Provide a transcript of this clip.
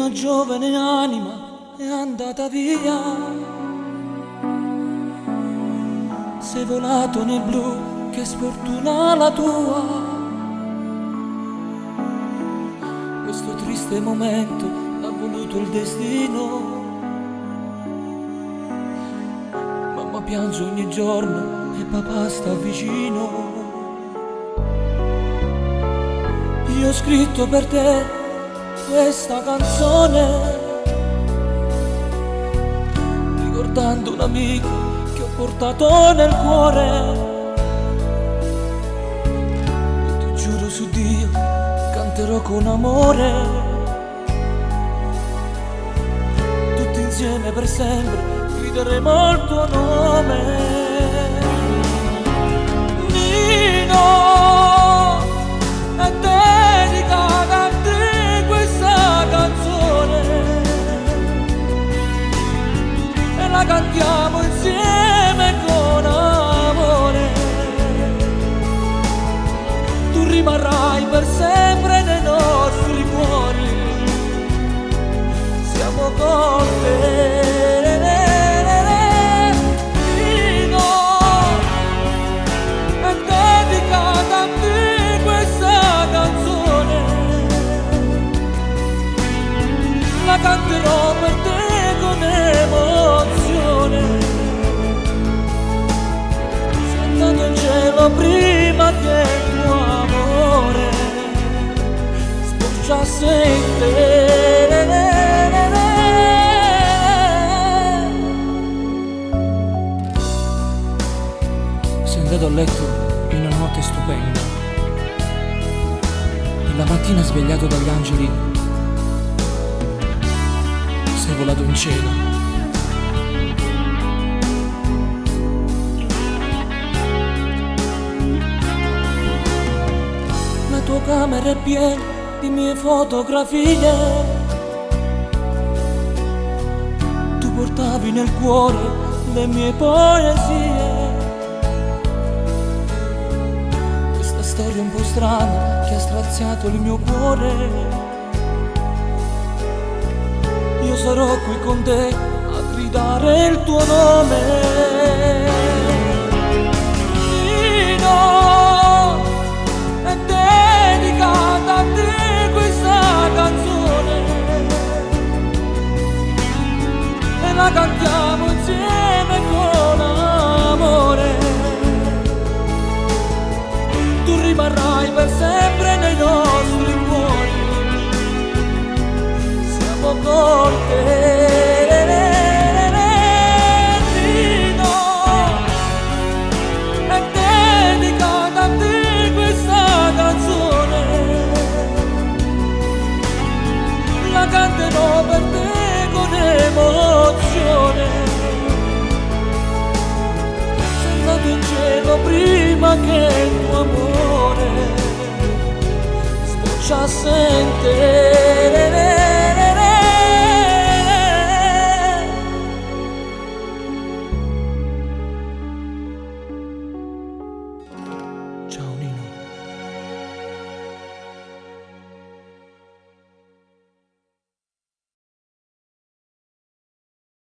una giovane anima è andata via. Sei volato nel blu, che sfortuna la tua. Questo triste momento l'ha voluto il destino. Mamma piange ogni giorno e papà sta vicino. Io ho scritto per te questa canzone, ricordando un amico che ho portato nel cuore. Io ti giuro su Dio, canterò con amore, tutti insieme per sempre grideremo il tuo nome. Nino, è dedicata a te questa canzone e la cantiamo insieme con amore. Tu rimarrai per sempre nei nostri cuori, siamo con te. La canterò per te con emozione, sentendo il cielo prima che il tuo amore sbocciasse in te. Sei andato a letto in una notte stupenda e la mattina svegliato dagli angeli sei volato in cielo. La tua camera è piena di mie fotografie, tu portavi nel cuore le mie poesie. Questa storia un po' strana che ha straziato il mio cuore. Io sarò qui con te a gridare il tuo nome. Nino, è dedicata a te questa canzone e la cantiamo insieme con amore. Tu rimarrai per sempre nei nostri cuori, con te. Nino, è dedicata a te questa canzone, la canterò per te con emozione, sei andato in cielo prima che il tuo amore sbocciasse in te.